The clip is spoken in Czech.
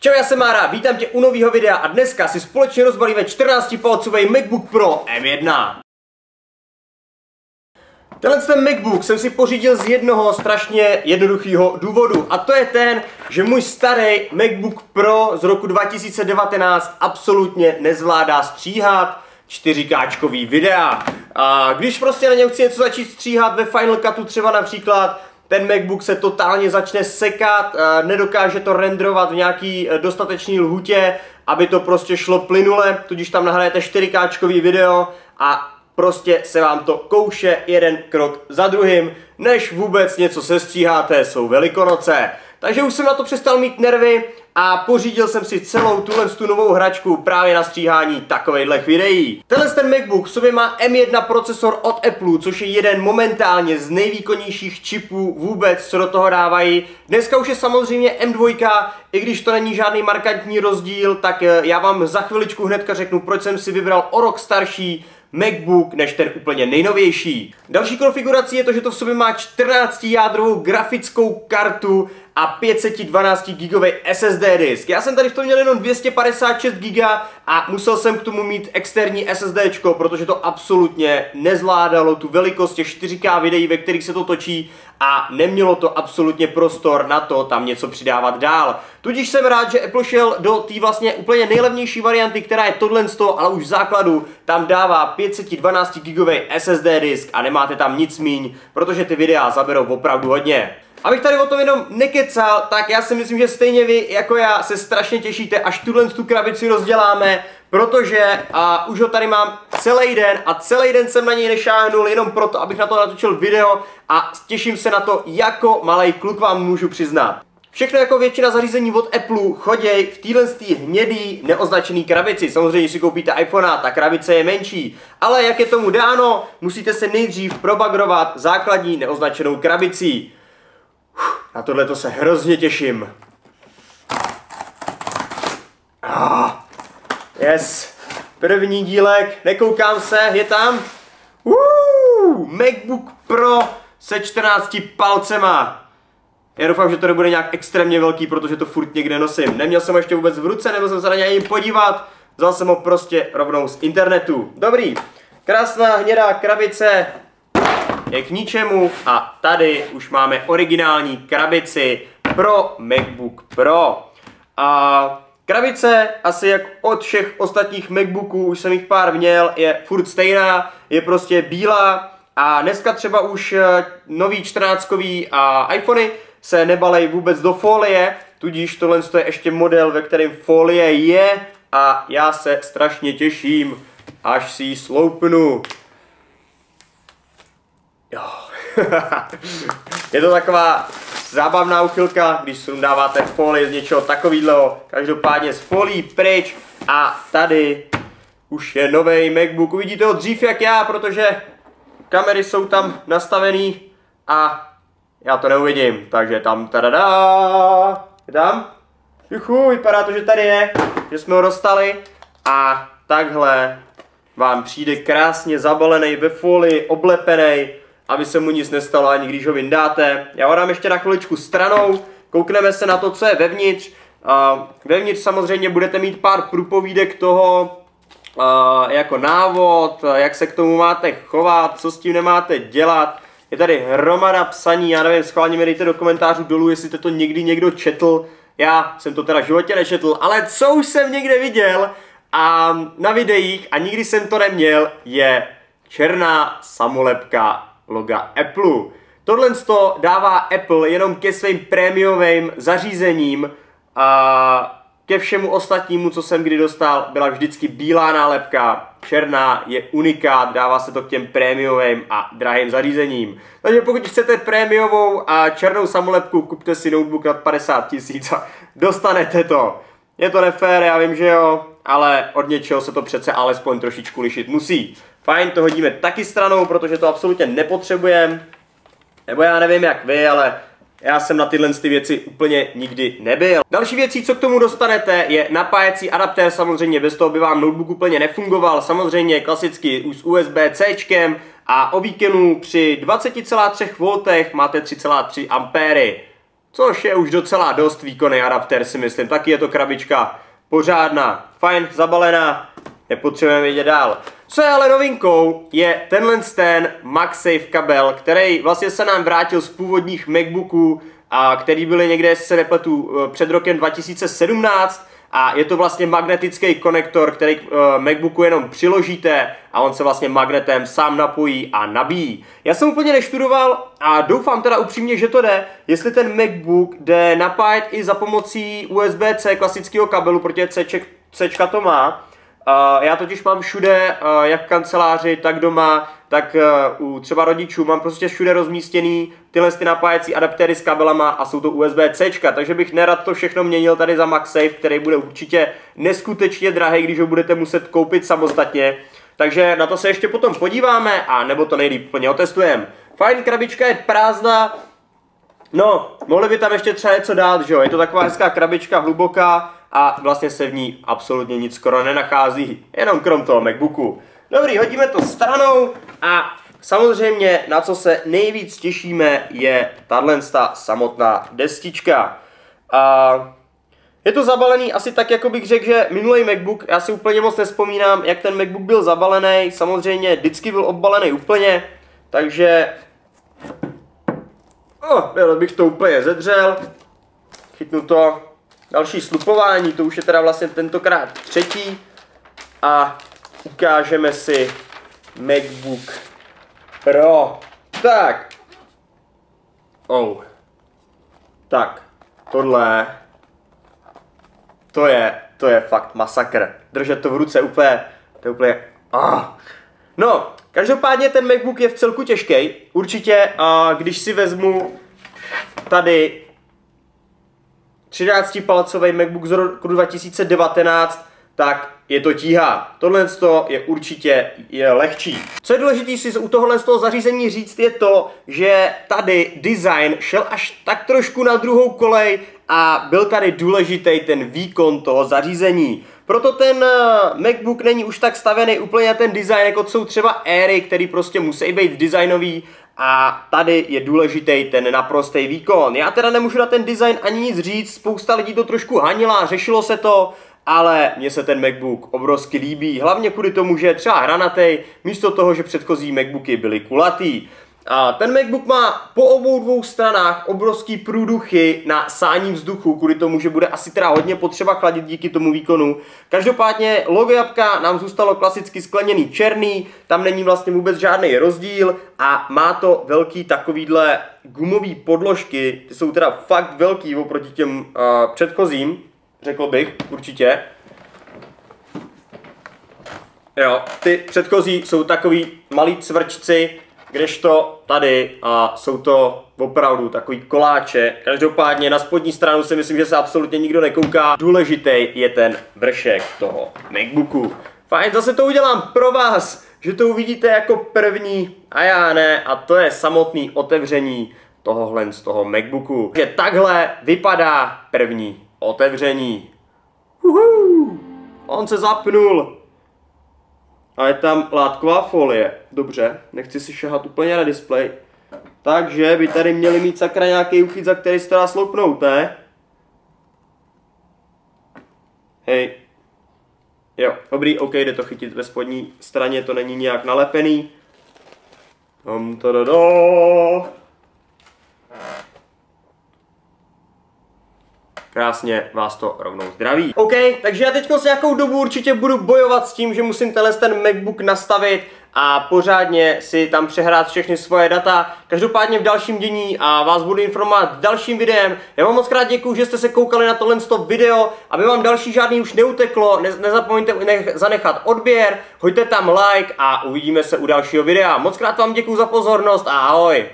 Čau, já jsem Mára, vítám tě u nového videa a dneska si společně rozbalíme 14-palcový MacBook Pro M1. Tenhle MacBook jsem si pořídil z jednoho strašně jednoduchého důvodu a to je ten, že můj starý MacBook Pro z roku 2019 absolutně nezvládá stříhat 4K videa. A když prostě na něm chci něco začít stříhat ve Final Cutu třeba například, ten MacBook se totálně začne sekat, nedokáže to renderovat v nějaký dostatečný lhutě, aby to prostě šlo plynule, tudíž tam nahrajete 4K video a prostě se vám to kouše jeden krok za druhým, než vůbec něco sestříháte, jsou Velikonoce. Takže už jsem na to přestal mít nervy a pořídil jsem si celou tu novou hračku právě na stříhání takovejhle videí. Ten MacBook v sobě má M1 procesor od Apple, což je jeden momentálně z nejvýkonnějších čipů vůbec, co do toho dávají. Dneska už je samozřejmě M2, i když to není žádný markantní rozdíl, tak já vám za chviličku hnedka řeknu, proč jsem si vybral o rok starší MacBook než ten úplně nejnovější. Další konfigurací je to, že to v sobě má 14-jádrovou grafickou kartu a 512 GB SSD disk. Já jsem tady v tom měl jenom 256 GB a musel jsem k tomu mít externí SSD, protože to absolutně nezvládalo tu velikost těch 4K videí, ve kterých se to točí, a nemělo to absolutně prostor na to tam něco přidávat dál. Tudíž jsem rád, že Apple šel do té vlastně úplně nejlevnější varianty, která je tohle, ale už v základu tam dává 512 GB SSD disk a nemáte tam nic míň, protože ty videa zaberou opravdu hodně. Abych tady o tom jenom nekecal, tak já si myslím, že stejně vy jako já se strašně těšíte, až tu krabici rozděláme, protože už ho tady mám celý den a celý den jsem na něj nešáhnul jenom proto, abych na to natočil video a těším se na to, jako malej kluk, vám můžu přiznat. Všechno jako většina zařízení od Apple choděj v téhle hnědý neoznačený krabici. Samozřejmě, když si koupíte iPhone, ta krabice je menší, ale jak je tomu dáno, musíte se nejdřív probagrovat základní neoznačenou krabicí. Na tohleto se hrozně těším. Yes, první dílek, nekoukám se, je tam. MacBook Pro se 14 palcema. Já doufám, že to nebude nějak extrémně velký, protože to furt někde nosím. Neměl jsem ho ještě vůbec v ruce, nebyl jsem se na něj podívat. Vzal jsem ho prostě rovnou z internetu. Dobrý, krásná hnědá krabice je k ničemu a tady už máme originální krabici pro MacBook Pro. A krabice, asi jak od všech ostatních MacBooků, už jsem jich pár měl, je furt stejná, je prostě bílá a dneska třeba už nový 14kový iPhony se nebalej vůbec do folie, tudíž tohle je ještě model, ve kterém folie je a já se strašně těším, až si ji sloupnu. Jo. Je to taková zábavná uchylka, když sundáváte folii z něčeho takového, každopádně z folií pryč a tady už je nový MacBook. Uvidíte ho dřív jak já, protože kamery jsou tam nastavený a já to neuvidím, takže tam tadadá, je tam? Juchu, vypadá to, že tady je, že jsme ho dostali a takhle vám přijde krásně zabalený ve folii, oblepený, aby se mu nic nestalo, ani když ho vyndáte. Já ho dám ještě na chviličku stranou, koukneme se na to, co je vevnitř. Vevnitř samozřejmě budete mít pár průpovídek toho, jako návod, jak se k tomu máte chovat, co s tím nemáte dělat. Je tady hromada psaní, já nevím, schválně mi dejte do komentářů dolů, jestli to někdy někdo četl. Já jsem to teda v životě nečetl, ale co už jsem někde viděl a na videích, a nikdy jsem to neměl, je černá samolepka loga Apple. Tohle dává Apple jenom ke svým prémiovým zařízením a ke všemu ostatnímu, co jsem kdy dostal, byla vždycky bílá nálepka, černá je unikát, dává se to k těm prémiovým a drahým zařízením. Takže pokud chcete prémiovou a černou samolepku, kupte si notebook nad 50 000 a dostanete to. Je to nefér, já vím, že jo, ale od něčeho se to přece alespoň trošičku lišit musí. Fajn, to hodíme taky stranou, protože to absolutně nepotřebujeme. Nebo já nevím jak vy, ale já jsem na tyhle věci úplně nikdy nebyl. Další věcí, co k tomu dostanete, je napájecí adaptér, samozřejmě bez toho by vám notebook úplně nefungoval. Samozřejmě klasicky s USB-C a o víkendu při 20,3 V máte 3,3 A. což je už docela dost výkonný adaptér, si myslím. Taky je to krabička pořádná, fajn, zabalená, nepotřebujeme vědět dál. Co je ale novinkou, je tenhle ten MagSafe kabel, který vlastně se nám vrátil z původních MacBooků, a který byly někde, jestli se nepletu, před rokem 2017. A je to vlastně magnetický konektor, který MacBooku jenom přiložíte a on se vlastně magnetem sám napojí a nabíjí. Já jsem úplně neštudoval a doufám teda upřímně, že to jde, jestli ten MacBook jde napájet i za pomocí USB-C klasického kabelu, protože C to má. Já totiž mám všude, jak v kanceláři, tak doma, tak u třeba rodičů, mám prostě všude rozmístěný tyhle napájecí adaptéry s kabelama a jsou to USB-C, takže bych nerad to všechno měnil tady za MagSafe, který bude určitě neskutečně drahý, když ho budete muset koupit samostatně. Takže na to se ještě potom podíváme, a nebo to nejlíp plně otestujeme. Fajn, krabička je prázdná. No, mohli by tam ještě třeba něco dát, že jo? Je to taková hezká krabička, hluboká a vlastně se v ní absolutně nic skoro nenachází, jenom krom toho MacBooku. Dobrý, hodíme to stranou a samozřejmě na co se nejvíc těšíme je tato samotná destička. Je to zabalený asi tak, jako bych řekl, že minulý MacBook, já si úplně moc nespomínám, jak ten MacBook byl zabalený, samozřejmě vždycky byl obalený úplně, takže bych to úplně zedřel, chytnu to, další slupování, to už je teda vlastně tentokrát třetí a ukážeme si MacBook Pro. Tak. Tak, tohle, to je fakt masakr. Držet to v ruce úplně, to je úplně, No, každopádně ten MacBook je v celku těžký. Určitě, když si vezmu tady 13-palcový MacBook z roku 2019, tak je to tíha. Tohle je určitě lehčí. Co je důležité si u tohohle zařízení říct, je to, že tady design šel až tak trošku na druhou kolej a byl tady důležitý ten výkon toho zařízení. Proto ten MacBook není už tak stavěný úplně na ten design, jako jsou třeba Airy, který prostě musí být designový, a tady je důležitý ten naprostý výkon. Já teda nemůžu na ten design ani nic říct, spousta lidí to trošku hanila, řešilo se to, ale mně se ten MacBook obrovsky líbí, hlavně kvůli tomu, že je třeba hranatý, místo toho, že předchozí MacBooky byly kulatý. A ten MacBook má po obou dvou stranách obrovský průduchy na sání vzduchu, kvůli tomu, že bude asi teda hodně potřeba chladit díky tomu výkonu. Každopádně logo jabka nám zůstalo klasicky skleněný černý, tam není vlastně vůbec žádný rozdíl a má to velký takovýhle gumový podložky, ty jsou teda fakt velký oproti těm předchozím, řekl bych, určitě. Jo, ty předchozí jsou takový malí cvrčci, kdežto tady jsou to opravdu takový koláče. Každopádně na spodní stranu si myslím, že se absolutně nikdo nekouká. Důležitý je ten vršek toho MacBooku. Fajn, zase to udělám pro vás, že to uvidíte jako první a já ne. A to je samotný otevření tohohle z toho MacBooku. Takže takhle vypadá první otevření. On se zapnul. A je tam látková folie. Dobře, nechci si šahat úplně na displej. Takže by tady měli mít sakra nějaký uchyt, za který se dá sloupnout, ne? Hej. Jo, dobrý, OK, jde to chytit ve spodní straně, to není nějak nalepený. Krásně vás to rovnou zdraví. OK, takže já teď s nějakou dobu určitě budu bojovat s tím, že musím ten MacBook nastavit a pořádně si tam přehrát všechny svoje data. Každopádně v dalším dění a vás budu informovat dalším videem. Já vám moc krát děkuju, že jste se koukali na tohle video, aby vám další žádný už neuteklo. Nezapomeňte zanechat odběr, hoďte tam like a uvidíme se u dalšího videa. Moc krát vám děkuju za pozornost a ahoj.